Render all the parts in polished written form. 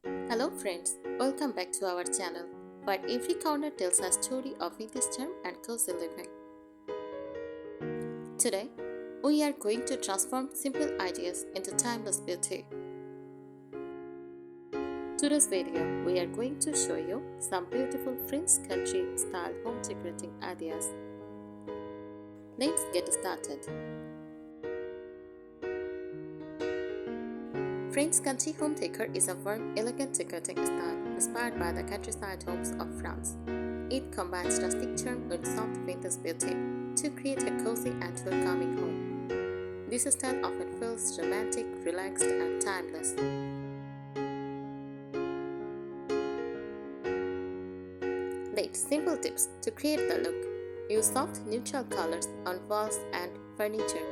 Hello friends, welcome back to our channel, where every corner tells a story of vintage charm and cozy living. Today, we are going to transform simple ideas into timeless beauty. Today's video, we are going to show you some beautiful French country style home decorating ideas. Let's get started. French country home decor is a warm, elegant decorating style inspired by the countryside homes of France. It combines rustic charm with soft vintage beauty to create a cozy and welcoming home. This style often feels romantic, relaxed, and timeless. 8 simple tips to create the look. Use soft, neutral colors on walls and furniture.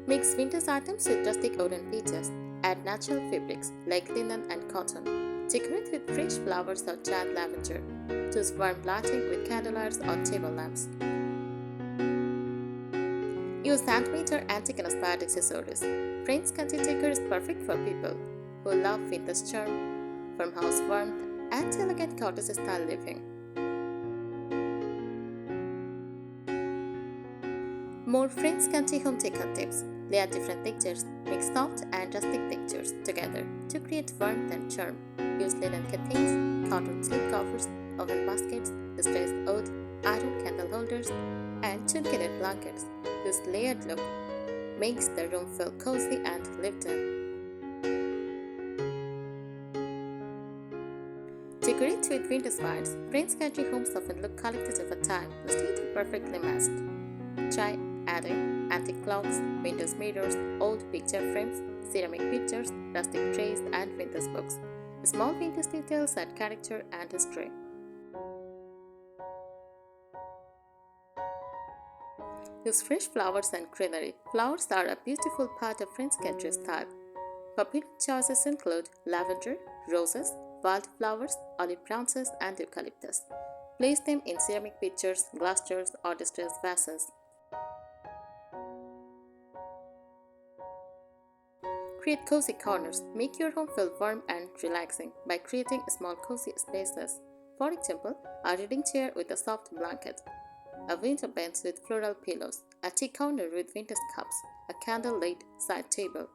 Mix vintage items with rustic wooden pieces. Add natural fabrics like linen and cotton. Decorate with fresh flowers or dried lavender. Choose warm lighting with candlelights or table lamps. Use handmade or antique-inspired accessories. French country decor is perfect for people who love vintage charm, farmhouse warmth, and elegant cottage-style living. More French country home decor tips. Layer different textures, mix soft and rustic textures together to create warmth and charm. Use linen curtains, cotton slip covers, oven baskets, distressed wood, iron candle holders, and chunky blankets. This layered look makes the room feel cozy and lived in. Decorate with vintage vines. French country homes often look collected over time, instead perfectly matched. Try adding antique clocks, vintage mirrors, old picture frames, ceramic pictures, rustic trays, and vintage books. Small vintage details add character and history. Use fresh flowers and greenery. Flowers are a beautiful part of French country style. Popular choices include lavender, roses, wildflowers, olive branches, and eucalyptus. Place them in ceramic pitchers, glass jars, or distressed vases. Create cozy corners. Make your home feel warm and relaxing by creating small cozy spaces. For example, a reading chair with a soft blanket, a window bench with floral pillows, a tea corner with vintage cups, a candle-lit side table.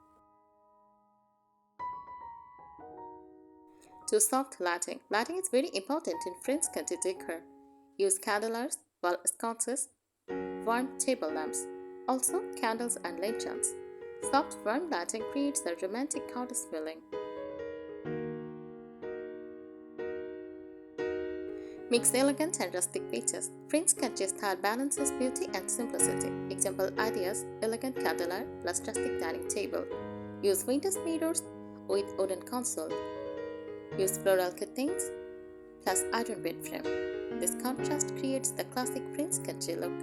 To soft lighting. Lighting is very important in French country decor. Use candlelights, wall sconces, warm table lamps, also candles and lanterns. Soft warm lighting creates a romantic cottage feeling. Mix elegant and rustic pieces. French country style balances beauty and simplicity. Example ideas: elegant candlelight plus rustic dining table. Use vintage mirrors with wooden console. Use floral curtains plus iron bed frame. This contrast creates the classic French country look.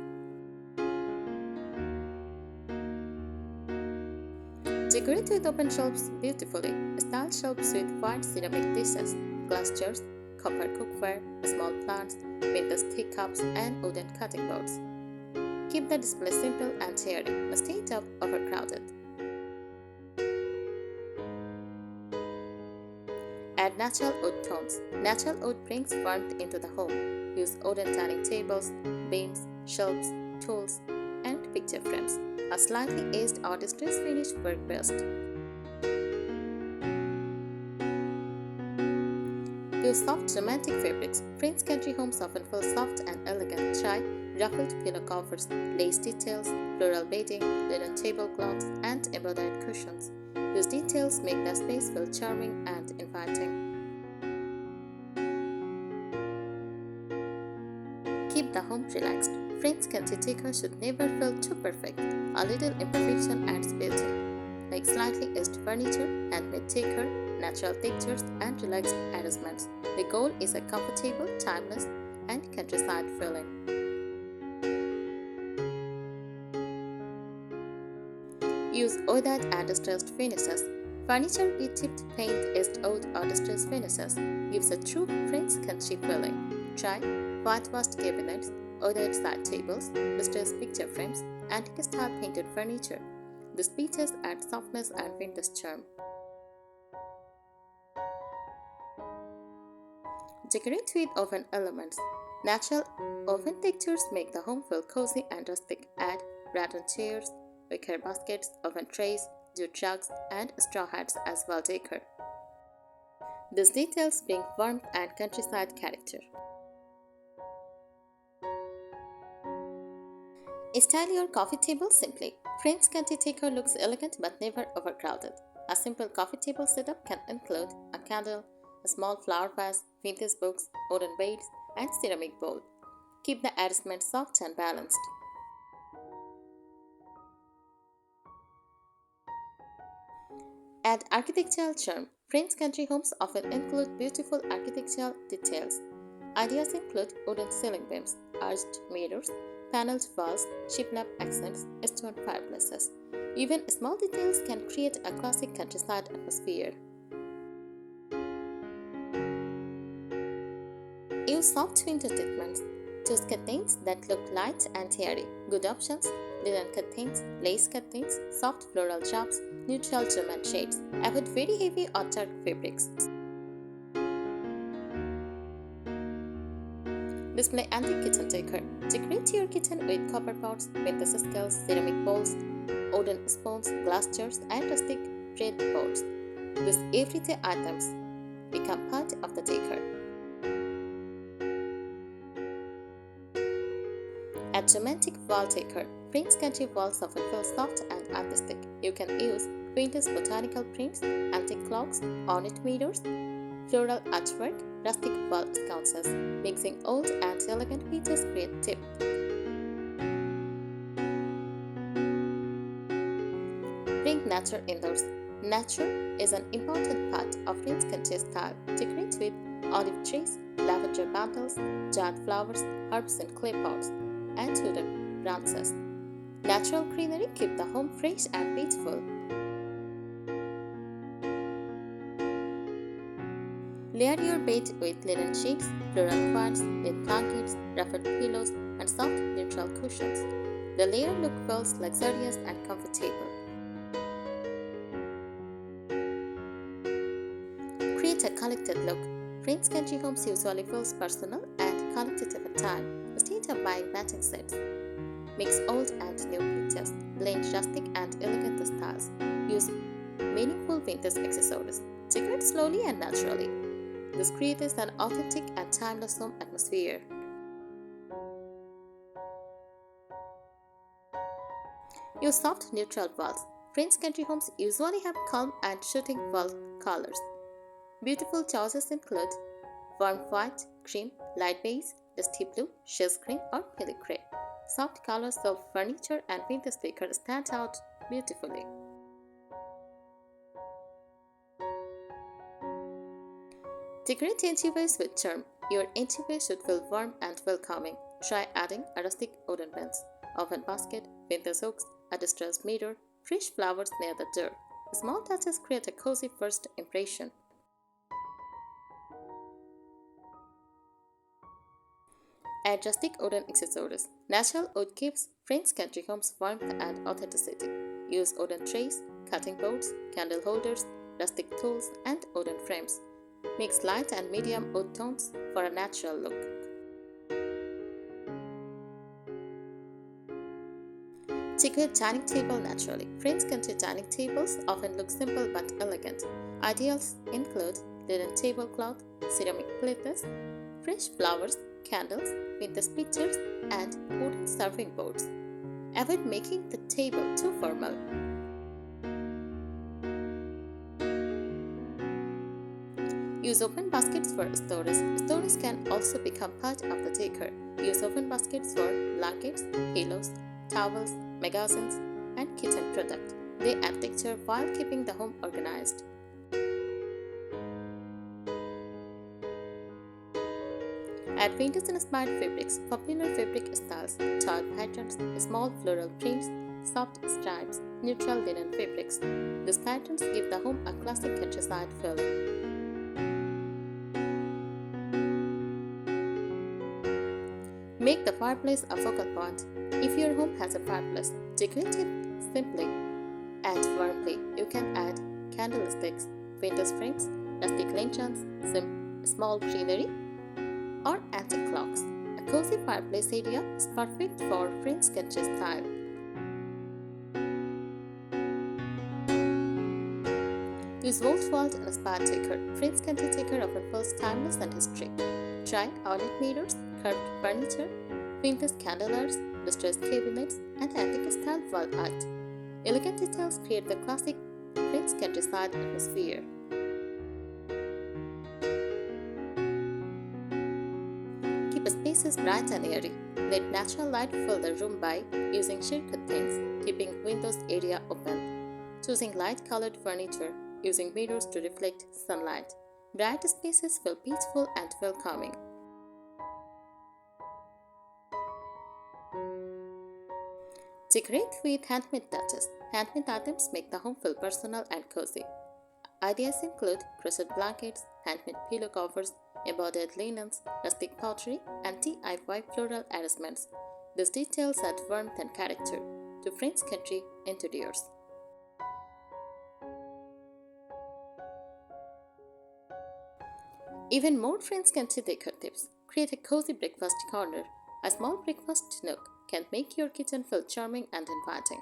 Decorate with open shelves beautifully. Style shelves with wide ceramic dishes, glass jars, copper cookware, small plants, vintage teacups, and wooden cutting boards. Keep the display simple and airy, instead of overcrowded. Add natural wood tones. Natural wood brings warmth into the home. Use wooden dining tables, beams, shelves, tools, and picture frames. A slightly aged or distressed finish work best. Use soft romantic fabrics. French country homes often feel soft and elegant. Try ruffled pillow covers, lace details, floral bedding, linen tablecloths, and embroidered cushions. These details make the space feel charming and inviting. Keep the home relaxed. French country decor should never feel too perfect. A little imperfection adds beauty. Like slightly aged furniture, handmade decor, natural textures, and relaxed arrangements. The goal is a comfortable, timeless, and countryside feeling. Use weathered and distressed finishes. Furniture with chipped paint, aged wood, or distressed finishes gives a true French country feeling. Try whitewashed cabinets, weathered side tables, distressed picture frames, antique-style painted furniture. These pieces add softness and vintage charm. Decorate with oven elements. Natural oven textures make the home feel cozy and rustic. Add rattan chairs, wicker baskets, oven trays, jute jugs, and straw hats as wall decor. These details bring warmth and countryside character. Style your coffee table simply. French country decor looks elegant but never overcrowded. A simple coffee table setup can include a candle, a small flower vase, vintage books, wooden beads, and ceramic bowl. Keep the arrangement soft and balanced. Add architectural charm. French country homes often include beautiful architectural details. Ideas include wooden ceiling beams, arched mirrors, paneled walls, shiplap accents, stone fireplaces. Even small details can create a classic countryside atmosphere. Use soft window treatments. Choose curtains that look light and airy. Good options: linen curtains, lace curtains, soft floral drops, neutral geometry shades. Avoid very heavy or dark fabrics. Display antique kitchen decor. Decorate your kitchen with copper pots, vintage skills, ceramic bowls, wooden spoons, glass jars, and rustic bread pots. These everyday items become part of the decor. Add romantic wall decor. French country walls often feel soft and artistic. You can use vintage botanical prints, antique clocks, ornate mirrors, floral artwork, rustic wall sconces. Mixing old and elegant pieces create depth. Bring nature indoors. Nature is an important part of French country style. Decorate with olive trees, lavender bundles, giant flowers, herbs in clay pots, and wooden branches. Natural greenery keep the home fresh and peaceful. Layer your bed with linen sheets, floral quilts, knit blankets, ruffled pillows, and soft neutral cushions. The layered look feels luxurious and comfortable. Create a collected look. French country homes usually feels personal and collected over time. Instead of buying matching sets, mix old and new pieces, blend rustic and elegant styles, use meaningful vintage accessories, decorate slowly and naturally. This creates an authentic and timeless home atmosphere. Use soft neutral walls. French country homes usually have calm and shooting wall colors. Beautiful choices include warm white, cream, light beige, dusty blue, shell green, or pale gray. Soft colors of furniture and vintage decor stand out beautifully. Decorate entryways with charm. Your entryway should feel warm and welcoming. Try adding a rustic wooden bench, oven basket, vintage hooks, a distressed mirror, fresh flowers near the door. Small touches create a cozy first impression. Add rustic wooden accessories. Natural wood gives French country homes warmth and authenticity. Use wooden trays, cutting boards, candle holders, rustic tools, and wooden frames. Mix light and medium wood tones for a natural look. Decorate dining table naturally. French country dining tables often look simple but elegant. Ideals include linen tablecloth, ceramic plates, fresh flowers, candles, vintage pictures, and wooden serving boards. Avoid making the table too formal. Use open baskets for storage. Storage can also become part of the decor. Use open baskets for blankets, pillows, towels, magazines, and kitchen products. They add texture while keeping the home organized. Add vintage-inspired fabrics, popular fabric styles, child patterns, small floral prints, soft stripes, neutral linen fabrics. These patterns give the home a classic countryside feeling. Make the fireplace a focal point. If your home has a fireplace, decorate it simply and warmly. You can add candlesticks, vintage frames, rustic lanterns, some small greenery, antique clocks. A cozy fireplace area is perfect for French country style. Use vault and inspired decor. French country decor often feels timeless and historic. Try ornate mirrors, curved furniture, vintage candelabras, distressed cabinets, and antique-style wall art. Elegant details create the classic French countryside atmosphere. Keep spaces bright and airy. Let natural light fill the room by using sheer curtains, keeping windows area open. Choosing light-colored furniture, using mirrors to reflect sunlight. Bright spaces feel peaceful and welcoming. Decorate with handmade touches. Handmade items make the home feel personal and cozy. Ideas include crochet blankets, handmade pillow covers, embroidered linens, rustic pottery, and DIY floral arrangements. These details add warmth and character to French country interiors. Even more French country decor tips. Create a cozy breakfast corner. A small breakfast nook can make your kitchen feel charming and inviting.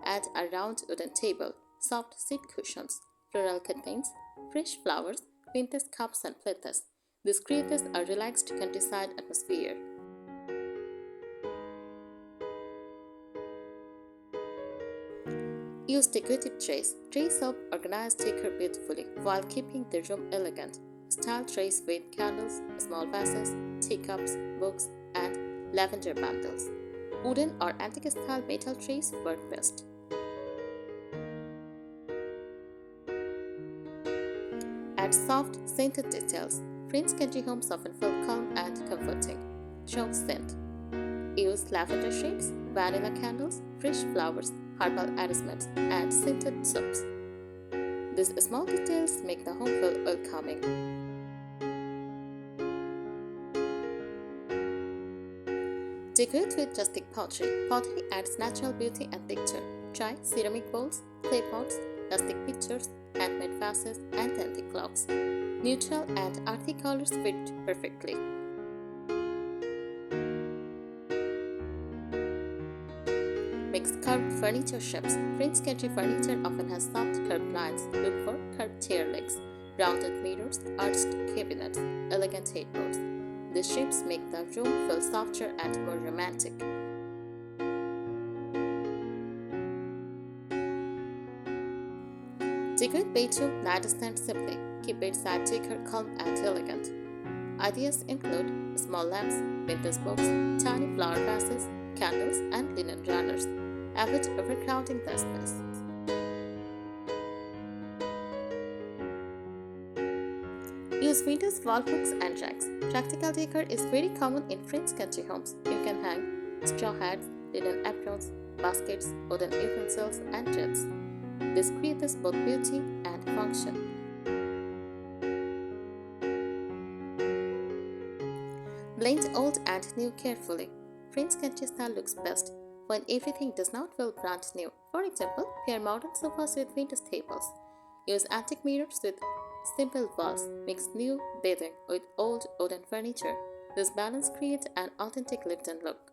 Add a round wooden table, soft seat cushions, floral curtains, fresh flowers, vintage cups and platters. This creates a relaxed countryside atmosphere. Use decorative trays. Trays help organize decor beautifully while keeping the room elegant. Style trays with candles, small vases, teacups, books, and lavender bundles. Wooden or antique-style metal trays work best. Add soft, scented details. French country homes often feel calm and comforting. Show scent. Use lavender shades, vanilla candles, fresh flowers, herbal arrangements, and scented soaps. These small details make the home feel welcoming. Decorate with rustic pottery. Pottery adds natural beauty and texture. Try ceramic bowls, clay pots, rustic pitchers, handmade vases, and antique clocks. Neutral and earthy colors fit perfectly. Mix curved furniture shapes. French country furniture often has soft curved lines. Look for curved chair legs, rounded mirrors, arched cabinets, elegant headboards. These shapes make the room feel softer and more romantic. Decorate bedroom nightstand simply. Keep bedside decor calm and elegant. Ideas include small lamps, vintage books, tiny flower vases, candles, and linen runners. Avoid overcrowding the space. Use windows, wall hooks, and racks. Practical decor is very common in French country homes. You can hang straw hats, linen aprons, baskets, wooden utensils, and threads. This creates both beauty and function. Blend old and new carefully. French country style looks best when everything does not feel brand new. For example, pair modern sofas with vintage tables. Use antique mirrors with simple walls. Mix new bedding with old wooden furniture. This balance creates an authentic lived-in look.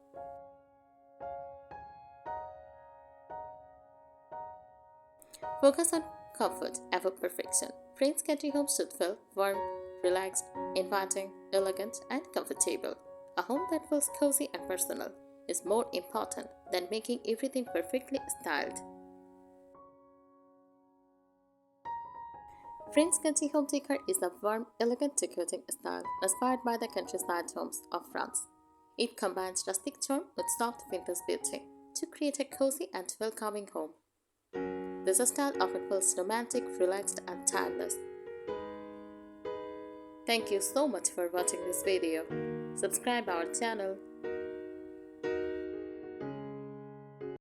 Focus on comfort above perfection. French country homes should feel warm, relaxed, inviting, elegant, and comfortable. A home that feels cozy and personal is more important than making everything perfectly styled. French country home decor is a warm, elegant decorating style inspired by the countryside homes of France. It combines rustic charm with soft vintage beauty to create a cozy and welcoming home. This style often feels romantic, relaxed, and timeless. Thank you so much for watching this video. Subscribe our channel